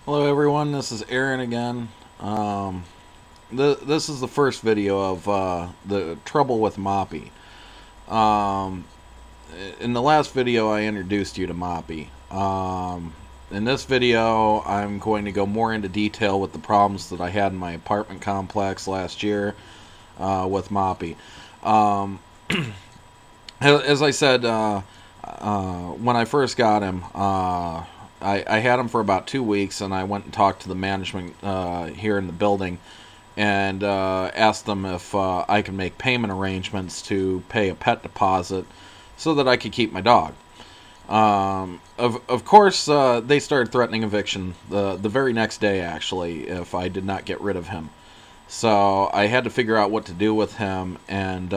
Hello everyone, this is Aaron again. This is the first video of the trouble with Moppy. Um, in the last video I introduced you to Moppy. In this video I'm going to go more into detail with the problems that I had in my apartment complex last year with Moppy. Um, as I said, when I first got him, I had him for about 2 weeks, and I went and talked to the management here in the building and asked them if I could make payment arrangements to pay a pet deposit so that I could keep my dog. Of course, they started threatening eviction the very next day, actually, if I did not get rid of him. So I had to figure out what to do with him, and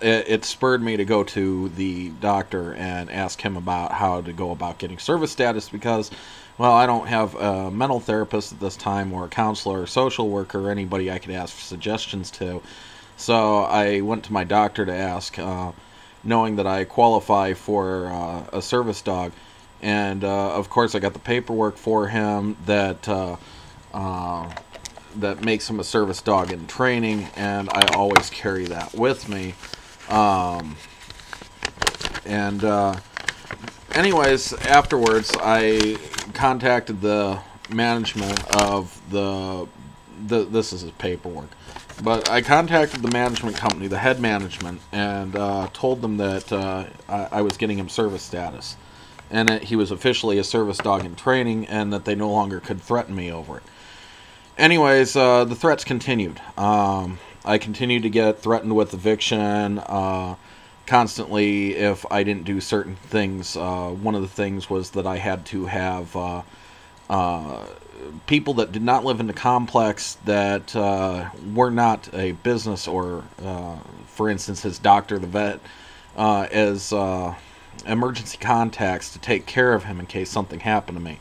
it spurred me to go to the doctor and ask him about how to go about getting service status because, well, I don't have a mental therapist at this time or a counselor or social worker or anybody I could ask for suggestions to. So I went to my doctor to ask, knowing that I qualify for a service dog. And of course, I got the paperwork for him that makes him a service dog in training, and I always carry that with me. Um, and anyways, afterwards, I contacted the management of this is his paperwork. But I contacted the management company, the head management, and told them that I was getting him service status, and that he was officially a service dog in training, and that they no longer could threaten me over it. Anyways, the threats continued. I continued to get threatened with eviction constantly if I didn't do certain things. One of the things was that I had to have people that did not live in the complex that were not a business or, for instance, his doctor, the vet, as emergency contacts to take care of him in case something happened to me.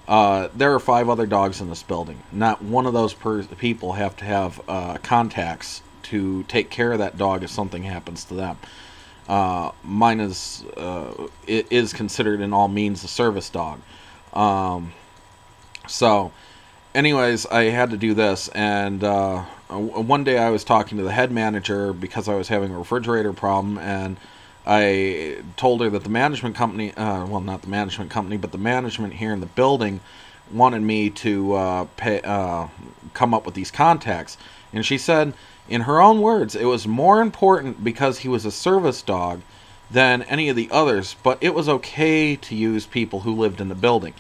There are 5 other dogs in this building. Not one of those people have to have contacts to take care of that dog if something happens to them. Mine it is considered in all means a service dog. So, anyways, I had to do this, and one day I was talking to the head manager because I was having a refrigerator problem, and I told her that the management company, well, not the management company, but the management here in the building wanted me to come up with these contacts. And she said, in her own words, it was more important because he was a service dog than any of the others, but it was okay to use people who lived in the building.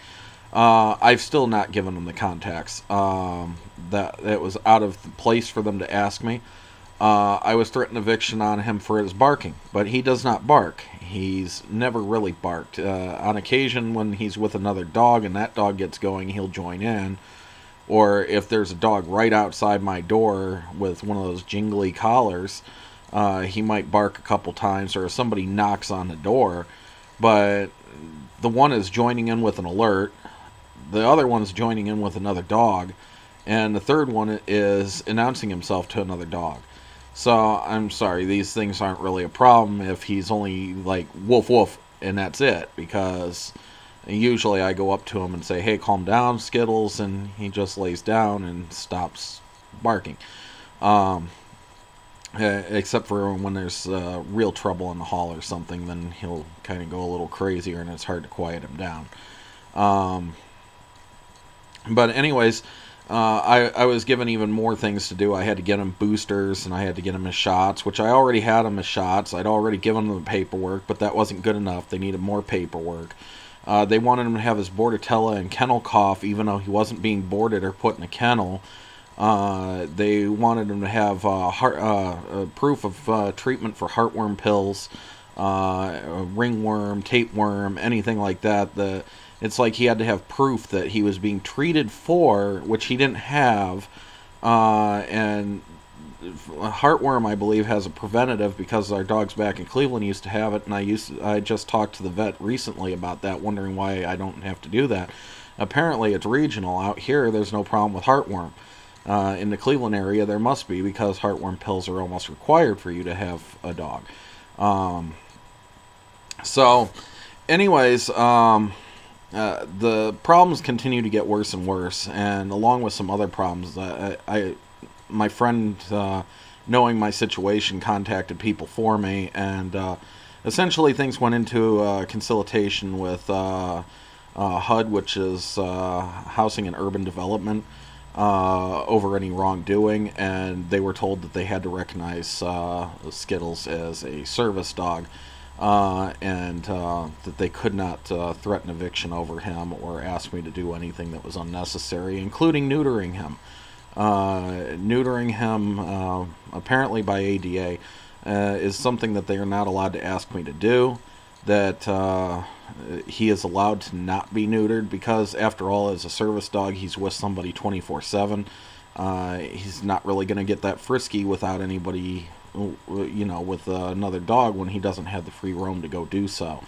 I've still not given them the contacts. That it was out of place for them to ask me. I was threatened eviction on him for his barking, but he does not bark. He's never really barked. On occasion, when he's with another dog and that dog gets going, he'll join in. Or if there's a dog right outside my door with one of those jingly collars, he might bark a couple times, or if somebody knocks on the door. But the one is joining in with an alert, the other one's joining in with another dog, and the third one is announcing himself to another dog. So, I'm sorry, these things aren't really a problem if he's only like woof woof and that's it, because usually I go up to him and say, hey, calm down, Skittles, and he just lays down and stops barking. Um, except for when there's real trouble in the hall or something, then he'll kind of go a little crazier and it's hard to quiet him down. Um, but anyways, I was given even more things to do. I had to get him boosters, and I had to get him his shots, which I already had him his shots. I'd already given him the paperwork, but that wasn't good enough. They needed more paperwork. They wanted him to have his Bordetella and kennel cough, even though he wasn't being boarded or put in a kennel. They wanted him to have proof of treatment for heartworm pills, ringworm, tapeworm, anything like that. It's like he had to have proof that he was being treated for, which he didn't have. And heartworm, I believe, has a preventative because our dogs back in Cleveland used to have it, and I just talked to the vet recently about that, wondering why I don't have to do that. Apparently, it's regional. Out here, there's no problem with heartworm. In the Cleveland area, there must be, because heartworm pills are almost required for you to have a dog. So, anyways, The problems continue to get worse and worse, and along with some other problems, my friend, knowing my situation, contacted people for me, and essentially things went into conciliation with HUD, which is Housing and Urban Development, over any wrongdoing, and they were told that they had to recognize Skittles as a service dog, and that they could not threaten eviction over him or ask me to do anything that was unnecessary, including neutering him. Neutering him, apparently by ADA, is something that they are not allowed to ask me to do, that he is allowed to not be neutered because, after all, as a service dog, he's with somebody 24/7. He's not really going to get that frisky without anybody, with another dog when he doesn't have the free roam to go do so.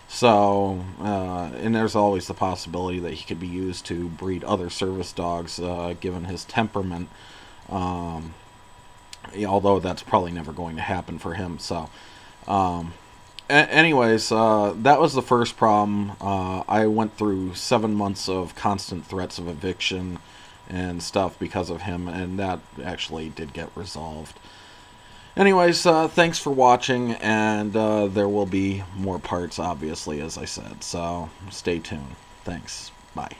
So, and there's always the possibility that he could be used to breed other service dogs, given his temperament, although that's probably never going to happen for him. So, anyways, that was the first problem. I went through 7 months of constant threats of eviction and stuff because of him, and that actually did get resolved. Anyways, thanks for watching, and there will be more parts, obviously, as I said, so stay tuned. Thanks. Bye.